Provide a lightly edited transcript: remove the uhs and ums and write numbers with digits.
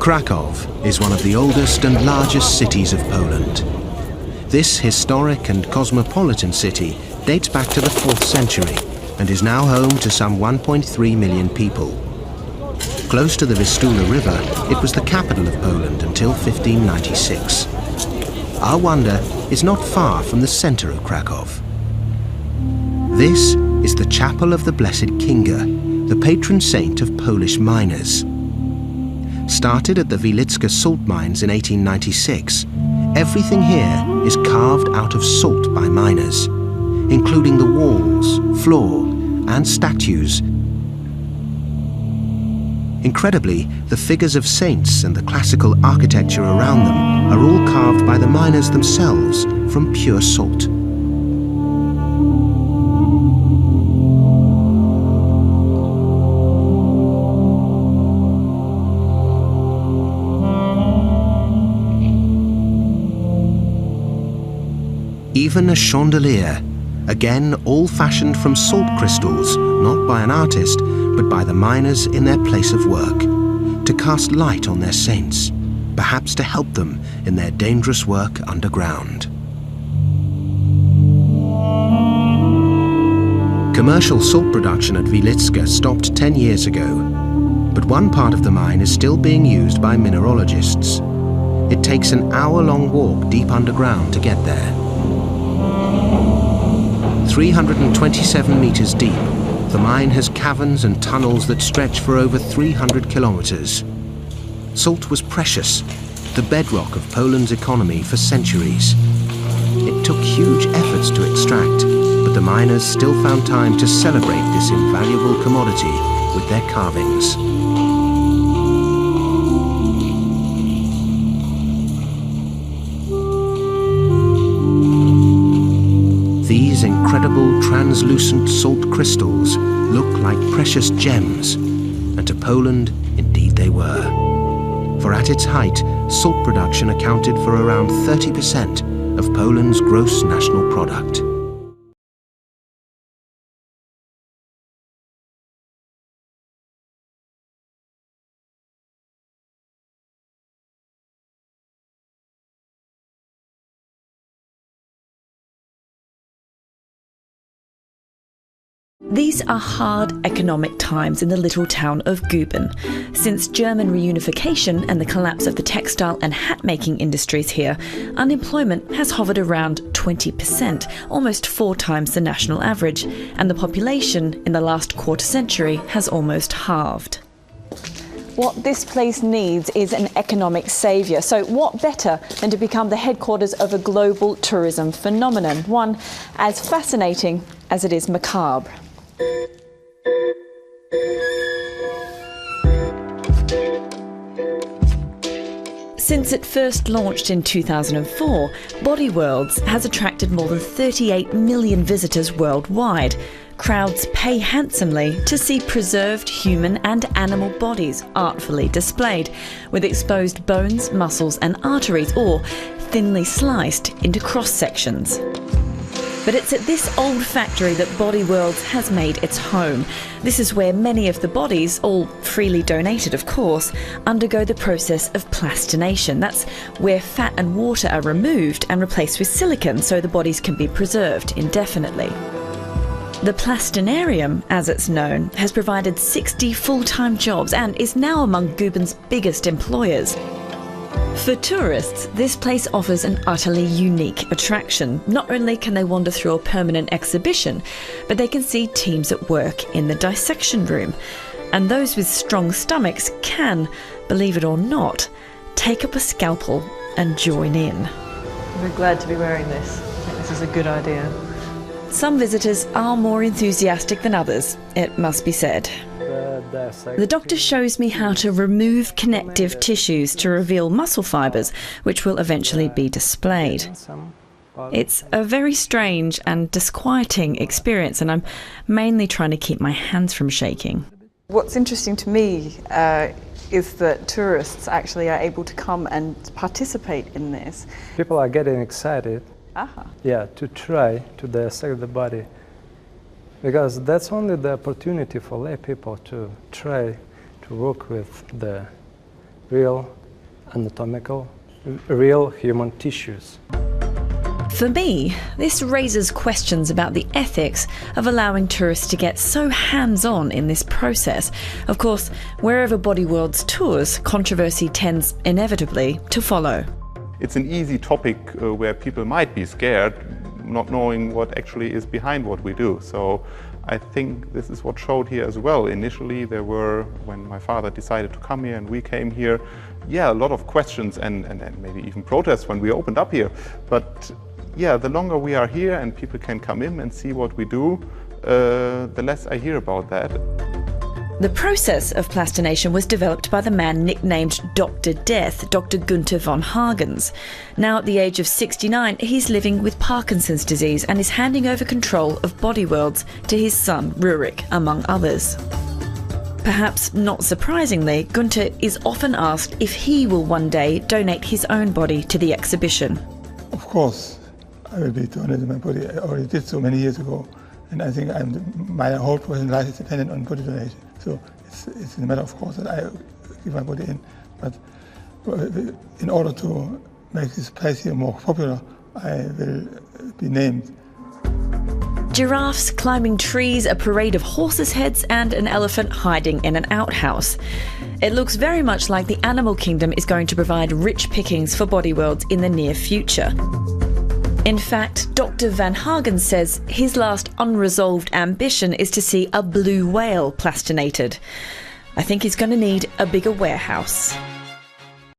Krakow is one of the oldest and largest cities of Poland. This historic and cosmopolitan city dates back to the 4th century and is now home to some 1.3 million people. Close to the Vistula River, it was the capital of Poland until 1596. Our wonder is not far from the center of Krakow. This is the Chapel of the Blessed Kinga, the patron saint of Polish miners. Started at the Wilicka salt mines in 1896, everything here is carved out of salt by miners, including the walls, floor, and statues. Incredibly, the figures of saints and the classical architecture around them are all carved by the miners themselves from pure salt. Even a chandelier, again all fashioned from salt crystals, not by an artist, but by the miners in their place of work, to cast light on their saints, perhaps to help them in their dangerous work underground. Commercial salt production at Wilicka stopped 10 years ago, but one part of the mine is still being used by mineralogists. It takes an hour-long walk deep underground to get there. 327 meters deep, the mine has caverns and tunnels that stretch for over 300 kilometers. Salt was precious, the bedrock of Poland's economy for centuries. It took huge efforts to extract, but the miners still found time to celebrate this invaluable commodity with their carvings. These incredible translucent salt crystals look like precious gems, and to Poland, indeed they were. For at its height, salt production accounted for around 30% of Poland's gross national product. These are hard economic times in the little town of Guben. Since German reunification and the collapse of the textile and hat-making industries here, unemployment has hovered around 20%, almost 4 times the national average, and the population in the last quarter century has almost halved. What this place needs is an economic saviour. So what better than to become the headquarters of a global tourism phenomenon, one as fascinating as it is macabre. Since it first launched in 2004, Body Worlds has attracted more than 38 million visitors worldwide. Crowds pay handsomely to see preserved human and animal bodies artfully displayed, with exposed bones, muscles and arteries, or thinly sliced into cross-sections. But it's at this old factory that Body Worlds has made its home. This is where many of the bodies, all freely donated of course, undergo the process of plastination. That's where fat and water are removed and replaced with silicone so the bodies can be preserved indefinitely. The Plastinarium, as it's known, has provided 60 full-time jobs and is now among Guben's biggest employers. For tourists, this place offers an utterly unique attraction. Not only can they wander through a permanent exhibition, but they can see teams at work in the dissection room. And those with strong stomachs can, believe it or not, take up a scalpel and join in. We're glad to be wearing this. I think this is a good idea. Some visitors are more enthusiastic than others, it must be said. The doctor shows me how to remove connective tissues to reveal muscle fibres, which will eventually be displayed. It's a very strange and disquieting experience, and I'm mainly trying to keep my hands from shaking. What's interesting to me is that tourists actually are able to come and participate in this. People are getting excited, to try to dissect the body. Because that's only the opportunity for lay people to try to work with the real anatomical, real human tissues. For me, this raises questions about the ethics of allowing tourists to get so hands-on in this process. Of course, wherever Body Worlds tours, controversy tends inevitably to follow. It's an easy topic where people might be scared, not knowing what actually is behind what we do. So I think this is what showed here as well. Initially there were, when my father decided to come here and we came here, yeah, a lot of questions and maybe even protests when we opened up here. But yeah, the longer we are here and people can come in and see what we do, the less I hear about that. The process of plastination was developed by the man nicknamed Dr. Death, Dr. Gunther von Hagens. Now at the age of 69, he's living with Parkinson's disease and is handing over control of Body Worlds to his son Rurik, among others. Perhaps not surprisingly, Gunther is often asked if he will one day donate his own body to the exhibition. Of course, I will be donating my body. I already did so many years ago, and I think my whole personal life is dependent on body donation. So it's a matter of course that I give my body in, but in order to make this place here more popular, I will be named. Giraffes climbing trees, a parade of horses' heads and an elephant hiding in an outhouse. It looks very much like the animal kingdom is going to provide rich pickings for Body Worlds in the near future. In fact, Dr. Van Hagen says his last unresolved ambition is to see a blue whale plastinated. I think he's going to need a bigger warehouse.